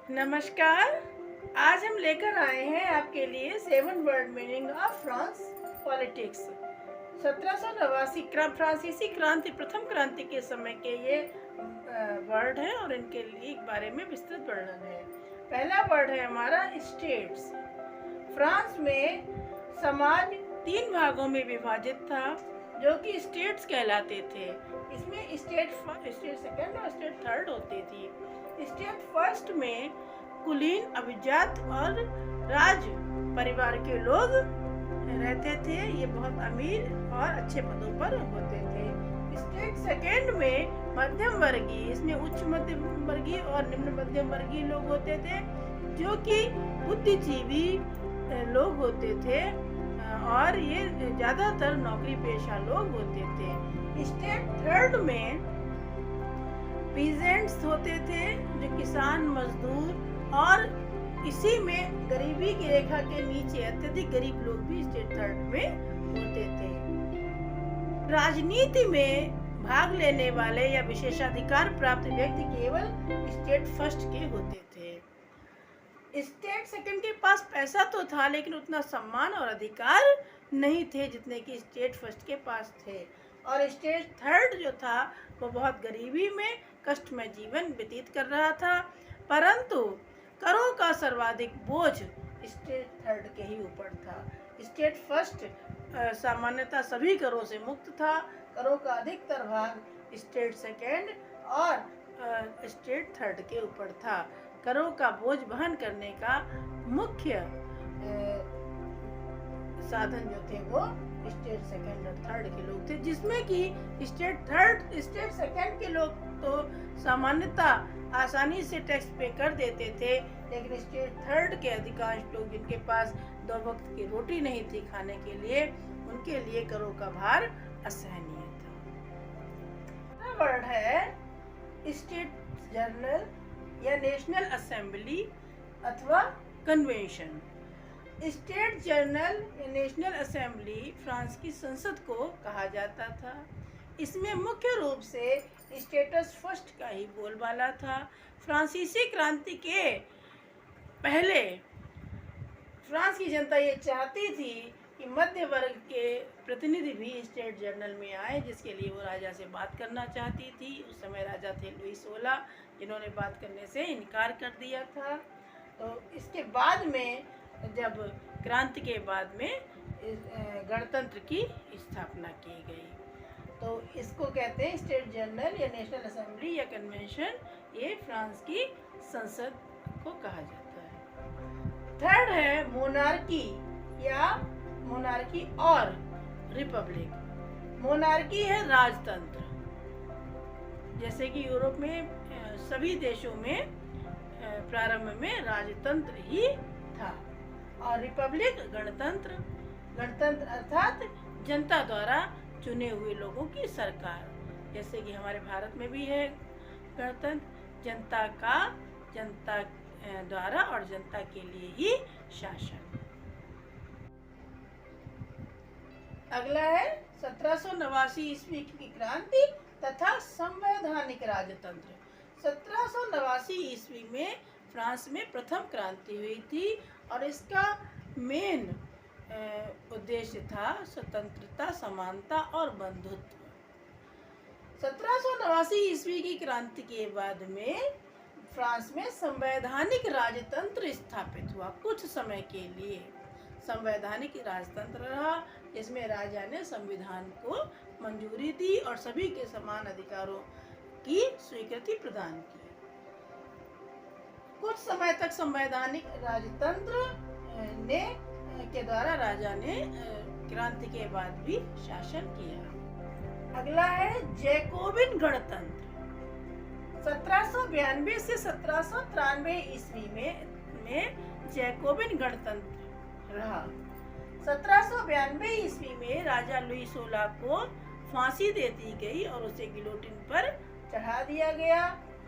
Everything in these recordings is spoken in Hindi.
नमस्कार। आज हम लेकर आए हैं आपके लिए 7 word meaning of France politics. 1789 फ्रांसीसी क्रांति, प्रथम क्रांति के समय के ये वर्ड है और इनके लिए बारे में विस्तृत वर्णन है। पहला वर्ड है हमारा स्टेट्स। फ्रांस में समाज 3 भागों में विभाजित था जो कि स्टेट्स कहलाते थे। इसमें स्टेट सेकंड और स्टेट थर्ड होती थी। स्टेट फर्स्ट में कुलीन, अभिजात और राज परिवार के लोग रहते थे। ये बहुत अमीर और अच्छे पदों पर होते थे। स्टेट सेकंड में मध्यम वर्गीय, इसमें उच्च मध्यम वर्गीय और निम्न मध्यम वर्गीय लोग होते थे जो कि बुद्धिजीवी लोग होते थे और ये ज़्यादातर नौकरी पेशा लोग होते थे। स्टेट थर्ड में पीजेंट्स होते थे जो किसान, मजदूर और इसी में गरीबी की रेखा के नीचे अत्यधिक गरीब लोग भी स्टेट थर्ड में होते थे। राजनीति में भाग लेने वाले या विशेषाधिकार प्राप्त व्यक्ति केवल स्टेट फर्स्ट के होते थे। स्टेट सेकंड के पास पैसा तो था लेकिन उतना सम्मान और अधिकार नहीं थे जितने कि स्टेट फर्स्ट के पास थे। और स्टेट थर्ड जो था वो बहुत गरीबी में कष्टमय जीवन व्यतीत कर रहा था, परंतु करों का सर्वाधिक बोझ स्टेट थर्ड के ही ऊपर था। स्टेट फर्स्ट सामान्यतः सभी करों से मुक्त था। करों का अधिकतर भाग स्टेट सेकंड और स्टेट थर्ड के ऊपर था। करों का बोझ वहन करने का मुख्य साधन जो थे वो स्टेट सेकंड और थर्ड के लोग थे, जिसमें कि स्टेट सेकंड के लोग तो सामान्यतः आसानी से टैक्स पे कर देते थे, लेकिन स्टेट थर्ड के अधिकांश लोग जिनके पास 2 वक्त की रोटी नहीं थी खाने के लिए, उनके लिए करों का भार असहनीय था। वर्ड है स्टेट जर्नल या नेशनल असेंबली अथवा कन्वेंशन। स्टेट जर्नल या नेशनल असेंबली फ्रांस की संसद को कहा जाता था। इसमें मुख्य रूप से स्टेटस फर्स्ट का ही बोलबाला था। फ्रांसीसी क्रांति के पहले फ्रांस की जनता ये चाहती थी कि मध्य वर्ग के प्रतिनिधि भी स्टेट जर्नल में आए, जिसके लिए वो राजा से बात करना चाहती थी। उस समय राजा थे लुई 16, जिन्होंने बात करने से इनकार कर दिया था। तो इसके बाद में जब क्रांति के बाद में गणतंत्र की स्थापना की गई, तो इसको कहते हैं स्टेट जर्नल या नेशनल असेंबली या कन्वेंशन। ये फ्रांस की संसद को कहा जाता है। थर्ड है मोनार्की या मोनार्की और रिपब्लिक। मोनार्की है राजतंत्र, जैसे कि यूरोप में सभी देशों में प्रारंभ में राजतंत्र ही था। और रिपब्लिक गणतंत्र। गणतंत्र अर्थात जनता द्वारा चुने हुए लोगों की सरकार, जैसे कि हमारे भारत में भी है गणतंत्र, जनता द्वारा और जनता के लिए ही शासन। अगला है 1789 ईस्वी की क्रांति तथा संवैधानिक राजतंत्र। 1789 ईस्वी में फ्रांस में प्रथम क्रांति हुई थी और इसका मेन उद्देश्य था स्वतंत्रता, समानता और बंधुत्व। 1789 ईस्वी की क्रांति के बाद में फ्रांस में संवैधानिक राजतंत्र स्थापित हुआ। कुछ समय के लिए संवैधानिक राजतंत्र रहा, जिसमें राजा ने संविधान को मंजूरी दी और सभी के समान अधिकारों की स्वीकृति प्रदान की। कुछ समय तक संवैधानिक राजतंत्र के द्वारा राजा ने क्रांति के बाद भी शासन किया। अगला है जैकोबिन गणतंत्र। 1792 से 1793 ईस्वी में जैकोबिन गणतंत्र रहा। 1792 ईस्वी में राजा लुई 16 को फांसी दे दी गई और उसे गिलोटिन पर चढ़ा दिया गया।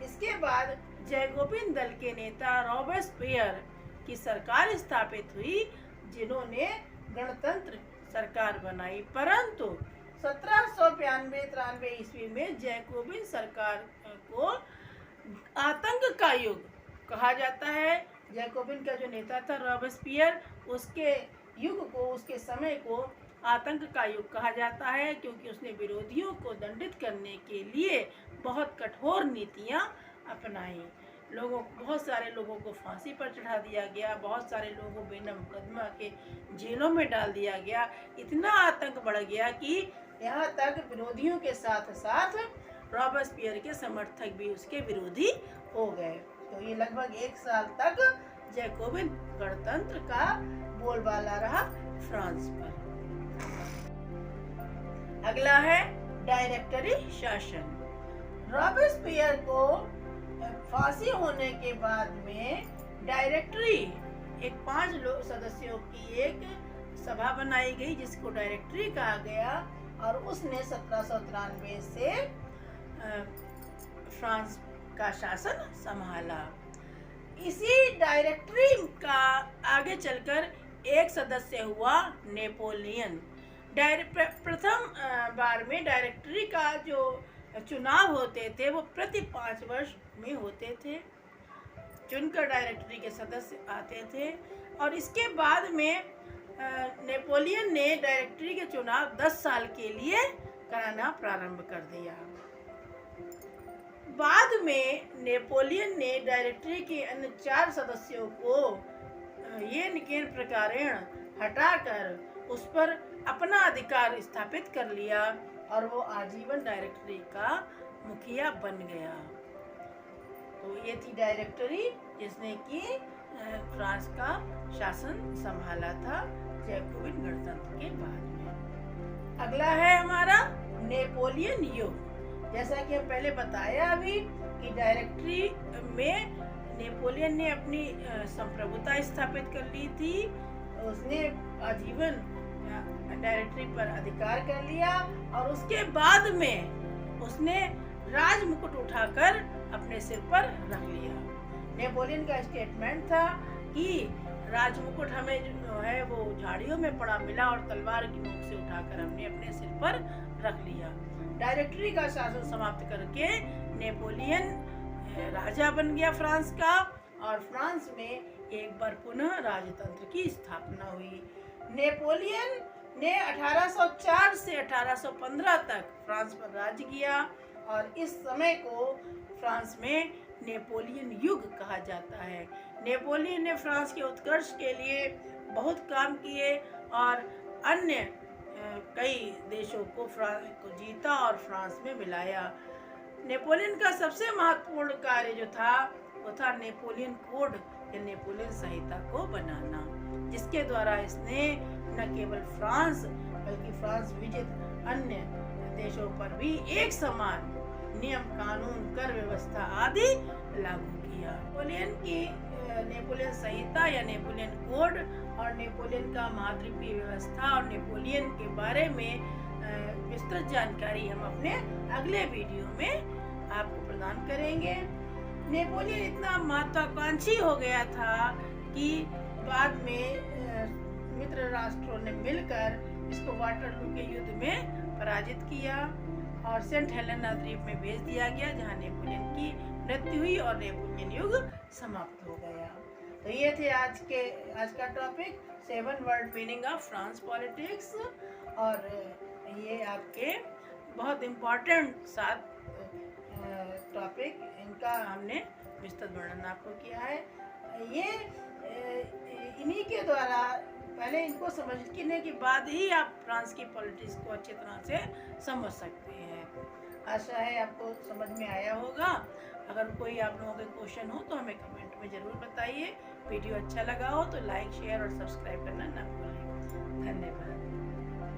इसके बाद जैकोबिन दल के नेता रॉबेस्पियर की सरकार स्थापित हुई, जिन्होंने गणतंत्र सरकार बनाई, परंतु 1792-93 ईस्वी में जैकोबिन सरकार को आतंक का युग कहा जाता है। जैकोबिन का जो नेता था रॉबेस्पियर, उसके युग को, उसके समय को आतंक का युग कहा जाता है, क्योंकि उसने विरोधियों को दंडित करने के लिए बहुत कठोर नीतियां अपनाई। बहुत सारे लोगों को फांसी पर चढ़ा दिया गया, बहुत सारे लोगों को बिना मुकदमा के जेलों में डाल दिया गया। इतना आतंक बढ़ गया कि यहाँ तक विरोधियों के साथ साथ रॉबेस्पियर के समर्थक भी उसके विरोधी हो गए। तो ये लगभग 1 साल तक जैकोबिन गणतंत्र का बोलबाला रहा फ्रांस पर। अगला है डायरेक्टरी शासन। रॉबेस्पियर को फांसी होने के बाद में डायरेक्टरी, एक 5 सदस्यों की एक सभा बनाई गई जिसको डायरेक्टरी कहा गया, और उसने 1793 से फ्रांस का शासन संभाला। इसी डायरेक्टरी का आगे चलकर एक सदस्य हुआ नेपोलियन। प्रथम बार में डायरेक्टरी का जो चुनाव होते थे वो प्रति 5 वर्ष में होते थे, चुनकर डायरेक्टरी के सदस्य आते थे। और इसके बाद में नेपोलियन ने डायरेक्टरी के चुनाव 10 साल के लिए कराना प्रारंभ कर दिया। बाद में नेपोलियन ने डायरेक्टरी के अन्य 4 सदस्यों को ये निकेन प्रकारेण हटाकर उस पर अपना अधिकार स्थापित कर लिया, और वो आजीवन डायरेक्टरी का मुखिया बन गया। तो ये थी डायरेक्टरी जिसने कि फ्रांस का शासन संभाला था जैकोबिन गणतंत्र के बाद में। अगला है हमारा नेपोलियन युग। जैसा कि हम पहले बताया अभी कि डायरेक्टरी में नेपोलियन ने अपनी संप्रभुता स्थापित कर ली थी। उसने आजीवन डायरेक्टरी पर अधिकार कर लिया, और उसके बाद में उसने राज मुकुट उठाकर अपने सिर पर रख लिया। नेपोलियन का स्टेटमेंट था कि राज मुकुट हमें जो है वो झाड़ियों में पड़ा मिला, और तलवार की नोक से उठाकर हमने अपने सिर पर रख लिया। डायरेक्टरी का शासन समाप्त करके नेपोलियन राजा बन गया फ्रांस का, और फ्रांस में एक बार पुनः राजतंत्र की स्थापना हुई। नेपोलियन ने 1804 से 1815 तक फ्रांस पर राज किया, और इस समय को फ्रांस में नेपोलियन युग कहा जाता है। नेपोलियन ने फ्रांस के उत्कर्ष के लिए बहुत काम किए, और अन्य कई देशों को जीता और फ्रांस में मिलाया। नेपोलियन का सबसे महत्वपूर्ण कार्य जो था वो था नेपोलियन कोड या नेपोलियन संहिता को बनाना, जिसके द्वारा इसने न केवल फ्रांस बल्कि फ्रांस विजित अन्य देशों पर भी एक समान नियम, कानून, कर व्यवस्था आदि लागू किया। नेपोलियन संहिता या नेपोलियन कोड और नेपोलियन का महाद्वीपीय व्यवस्था और नेपोलियन के बारे में विस्तृत जानकारी हम अपने अगले वीडियो में आपको प्रदान करेंगे। नेपोलियन इतना महत्वाकांक्षी हो गया था कि बाद में मित्र राष्ट्रों ने मिलकर इसको वाटरलू के युद्ध में पराजित किया और सेंट हेलेना द्वीप में भेज दिया गया, जहां नेपोलियन की मृत्यु हुई और नेपोलियन युग समाप्त हो गया। तो ये थे आज का topic 7 word meaning of France politics, और ये आपके बहुत इम्पोर्टेंट 7 टॉपिक, इनका हमने विस्तृत वर्णन आपको किया है। ये इन्हीं के द्वारा पहले इनको समझने के बाद ही आप फ्रांस की पॉलिटिक्स को अच्छी तरह से समझ सकते हैं। आशा है आपको समझ में आया होगा। अगर कोई आप लोगों के क्वेश्चन हो तो हमें कमेंट में ज़रूर बताइए। वीडियो अच्छा लगा हो तो लाइक, शेयर और सब्सक्राइब करना ना भूलें। धन्यवाद।